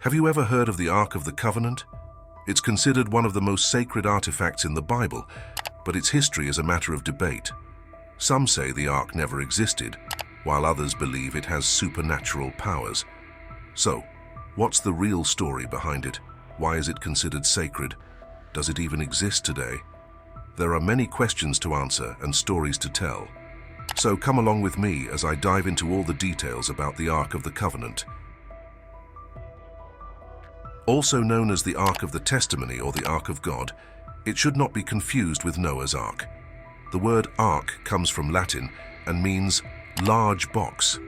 Have you ever heard of the Ark of the Covenant? It's considered one of the most sacred artifacts in the Bible, but its history is a matter of debate. Some say the Ark never existed, while others believe it has supernatural powers. So, what's the real story behind it? Why is it considered sacred? Does it even exist today? There are many questions to answer and stories to tell. So come along with me as I dive into all the details about the Ark of the Covenant. Also known as the Ark of the Testimony or the Ark of God, it should not be confused with Noah's Ark. The word ark comes from Latin and means large box.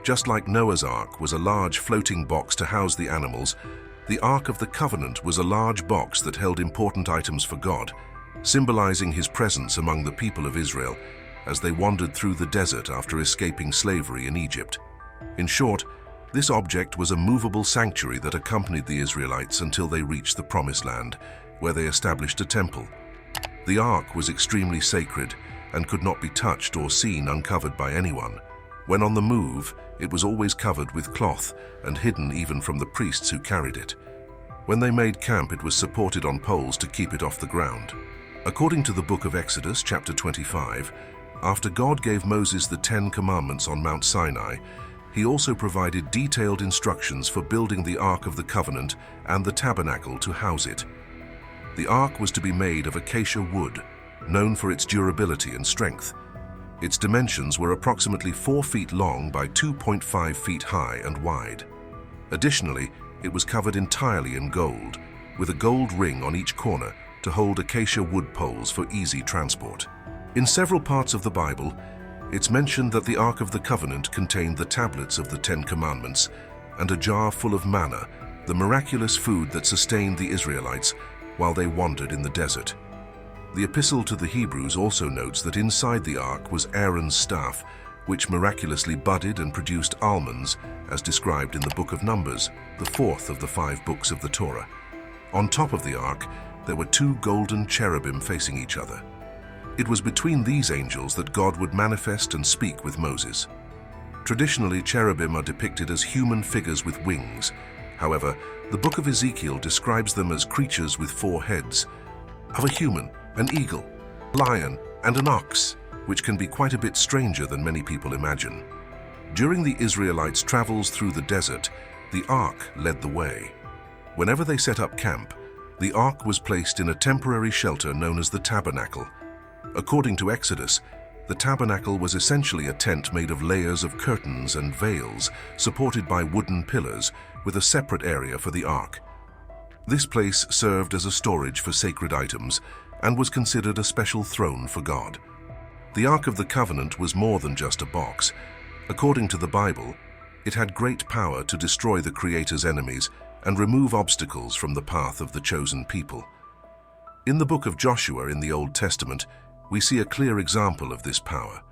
Just like Noah's Ark was a large floating box to house the animals, the Ark of the Covenant was a large box that held important items for God, symbolizing his presence among the people of Israel as they wandered through the desert after escaping slavery in Egypt. In short, this object was a movable sanctuary that accompanied the Israelites until they reached the Promised Land, where they established a temple. The Ark was extremely sacred and could not be touched or seen uncovered by anyone. When on the move, it was always covered with cloth and hidden even from the priests who carried it. When they made camp, it was supported on poles to keep it off the ground. According to the book of Exodus, chapter 25, after God gave Moses the 10 Commandments on Mount Sinai, he also provided detailed instructions for building the Ark of the Covenant and the tabernacle to house it. The Ark was to be made of acacia wood, known for its durability and strength. Its dimensions were approximately 4 feet long by 2.5 feet high and wide. Additionally, it was covered entirely in gold, with a gold ring on each corner to hold acacia wood poles for easy transport. In several parts of the Bible, it's mentioned that the Ark of the Covenant contained the tablets of the 10 Commandments and a jar full of manna, the miraculous food that sustained the Israelites while they wandered in the desert. The Epistle to the Hebrews also notes that inside the Ark was Aaron's staff, which miraculously budded and produced almonds, as described in the book of Numbers, the 4th of the 5 books of the Torah. On top of the Ark, there were 2 golden cherubim facing each other. It was between these angels that God would manifest and speak with Moses. Traditionally, cherubim are depicted as human figures with wings. However, the book of Ezekiel describes them as creatures with 4 heads, of a human, an eagle, lion, and an ox, which can be quite a bit stranger than many people imagine. During the Israelites' travels through the desert, the Ark led the way. Whenever they set up camp, the Ark was placed in a temporary shelter known as the tabernacle. According to Exodus, the tabernacle was essentially a tent made of layers of curtains and veils supported by wooden pillars with a separate area for the Ark. This place served as a storage for sacred items and was considered a special throne for God. The Ark of the Covenant was more than just a box. According to the Bible, it had great power to destroy the Creator's enemies and remove obstacles from the path of the chosen people. In the book of Joshua in the Old Testament, we see a clear example of this power.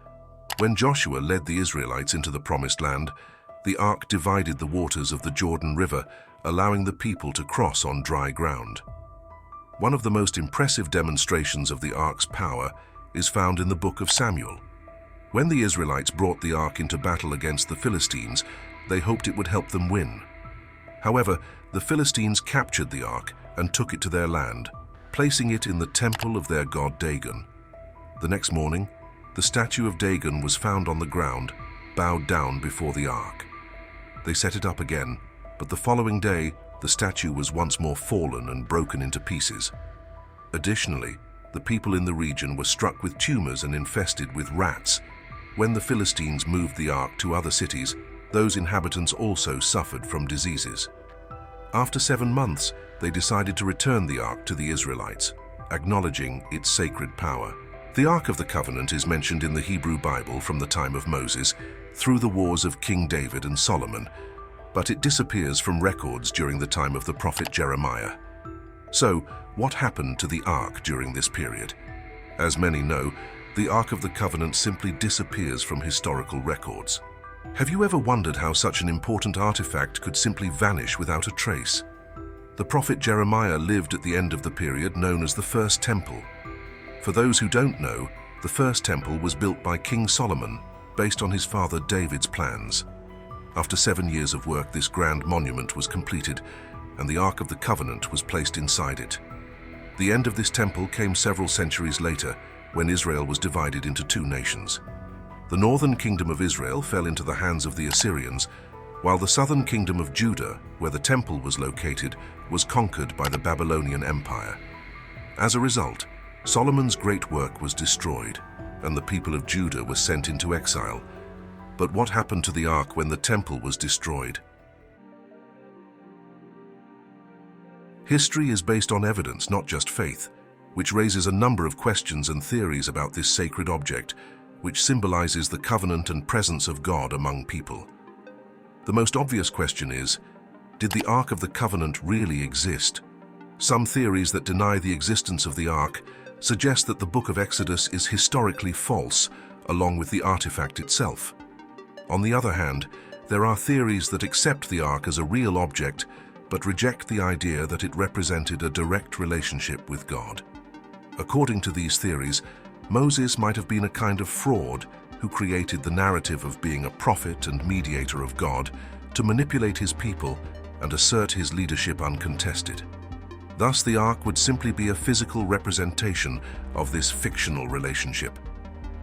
When Joshua led the Israelites into the Promised Land, the Ark divided the waters of the Jordan River, allowing the people to cross on dry ground. One of the most impressive demonstrations of the Ark's power is found in the book of Samuel. When the Israelites brought the Ark into battle against the Philistines, they hoped it would help them win. However, the Philistines captured the Ark and took it to their land, placing it in the temple of their god Dagon. The next morning, the statue of Dagon was found on the ground, bowed down before the Ark. They set it up again, but the following day, the statue was once more fallen and broken into pieces. Additionally, the people in the region were struck with tumors and infested with rats. When the Philistines moved the Ark to other cities, those inhabitants also suffered from diseases. After 7 months, they decided to return the Ark to the Israelites, acknowledging its sacred power. The Ark of the Covenant is mentioned in the Hebrew Bible from the time of Moses, through the wars of King David and Solomon, but it disappears from records during the time of the prophet Jeremiah. So, what happened to the Ark during this period? As many know, the Ark of the Covenant simply disappears from historical records. Have you ever wondered how such an important artifact could simply vanish without a trace? The prophet Jeremiah lived at the end of the period known as the First Temple. For those who don't know, the First Temple was built by King Solomon based on his father David's plans. After 7 years of work, this grand monument was completed, and the Ark of the Covenant was placed inside it. The end of this temple came several centuries later, when Israel was divided into two nations. The northern kingdom of Israel fell into the hands of the Assyrians, while the southern kingdom of Judah, where the temple was located, was conquered by the Babylonian Empire. As a result, Solomon's great work was destroyed, and the people of Judah were sent into exile. But what happened to the ark when the temple was destroyed? History is based on evidence, not just faith, which raises a number of questions and theories about this sacred object, which symbolizes the covenant and presence of God among people. The most obvious question is, did the Ark of the Covenant really exist? Some theories that deny the existence of the Ark suggest that the book of Exodus is historically false, along with the artifact itself. On the other hand, there are theories that accept the Ark as a real object, but reject the idea that it represented a direct relationship with God. According to these theories, Moses might have been a kind of fraud who created the narrative of being a prophet and mediator of God to manipulate his people and assert his leadership uncontested. Thus, the Ark would simply be a physical representation of this fictional relationship.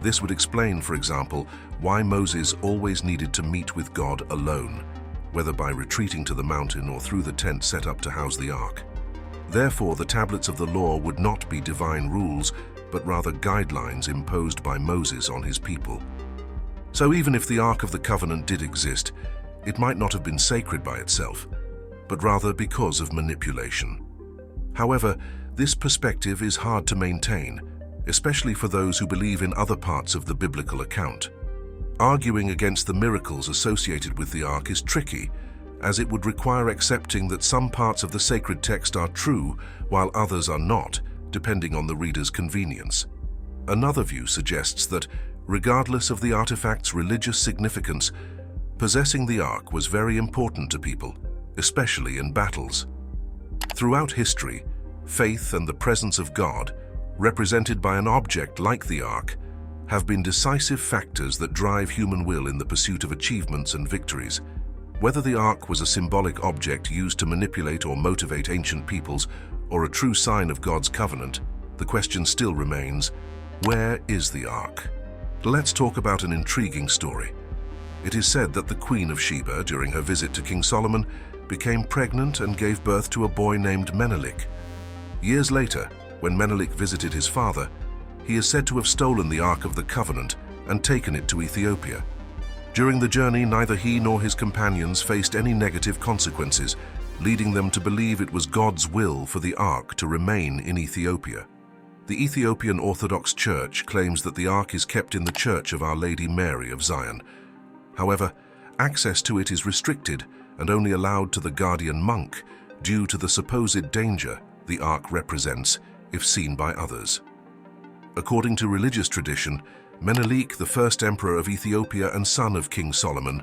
This would explain, for example, why Moses always needed to meet with God alone, whether by retreating to the mountain or through the tent set up to house the Ark. Therefore, the tablets of the law would not be divine rules, but rather guidelines imposed by Moses on his people. So even if the Ark of the Covenant did exist, it might not have been sacred by itself, but rather because of manipulation. However, this perspective is hard to maintain, especially for those who believe in other parts of the biblical account. Arguing against the miracles associated with the Ark is tricky, as it would require accepting that some parts of the sacred text are true while others are not, depending on the reader's convenience. Another view suggests that, regardless of the artifact's religious significance, possessing the Ark was very important to people, especially in battles. Throughout history, faith and the presence of God, represented by an object like the Ark, have been decisive factors that drive human will in the pursuit of achievements and victories. Whether the Ark was a symbolic object used to manipulate or motivate ancient peoples, or a true sign of God's covenant, the question still remains, where is the Ark? Let's talk about an intriguing story. It is said that the Queen of Sheba, during her visit to King Solomon, became pregnant and gave birth to a boy named Menelik. Years later, when Menelik visited his father, he is said to have stolen the Ark of the Covenant and taken it to Ethiopia. During the journey, neither he nor his companions faced any negative consequences, leading them to believe it was God's will for the Ark to remain in Ethiopia. The Ethiopian Orthodox Church claims that the Ark is kept in the Church of Our Lady Mary of Zion. However, access to it is restricted and only allowed to the guardian monk due to the supposed danger the Ark represents if seen by others. According to religious tradition, Menelik, the first emperor of Ethiopia and son of King Solomon,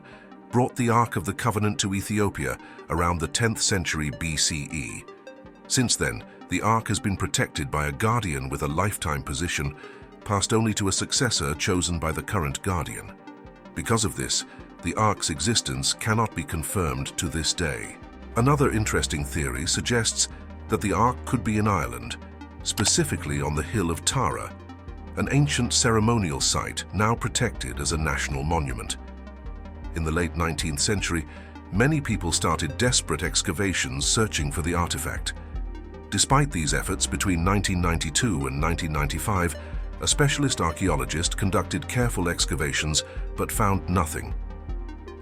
brought the Ark of the Covenant to Ethiopia around the 10th century BCE. Since then, the Ark has been protected by a guardian with a lifetime position, passed only to a successor chosen by the current guardian. Because of this, the Ark's existence cannot be confirmed to this day. Another interesting theory suggests that the Ark could be in Ireland, specifically on the hill of Tara, an ancient ceremonial site now protected as a national monument. In the late 19th century, many people started desperate excavations searching for the artifact. Despite these efforts, between 1992 and 1995, a specialist archaeologist conducted careful excavations but found nothing.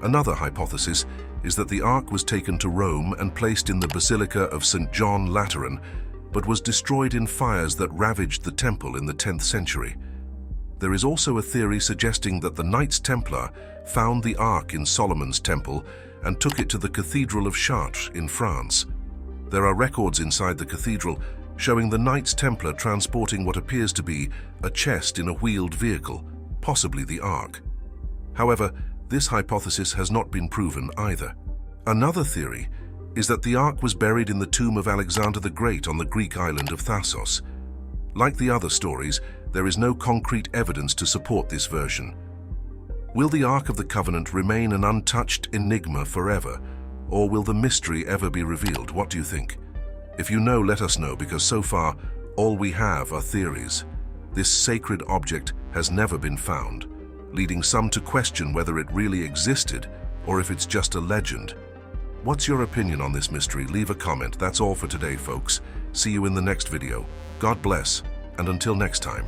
Another hypothesis is that the Ark was taken to Rome and placed in the Basilica of St. John Lateran, but was destroyed in fires that ravaged the temple in the 10th century. There is also a theory suggesting that the Knights Templar found the Ark in Solomon's temple and took it to the Cathedral of Chartres in France. There are records inside the cathedral showing the Knights Templar transporting what appears to be a chest in a wheeled vehicle, possibly the Ark. However, this hypothesis has not been proven either. Another theory is that the Ark was buried in the tomb of Alexander the Great on the Greek island of Thasos. Like the other stories, there is no concrete evidence to support this version. Will the Ark of the Covenant remain an untouched enigma forever, or will the mystery ever be revealed? What do you think? If you know, let us know, because so far, all we have are theories. This sacred object has never been found, leading some to question whether it really existed or if it's just a legend. What's your opinion on this mystery? Leave a comment. That's all for today, folks. See you in the next video. God bless, and until next time.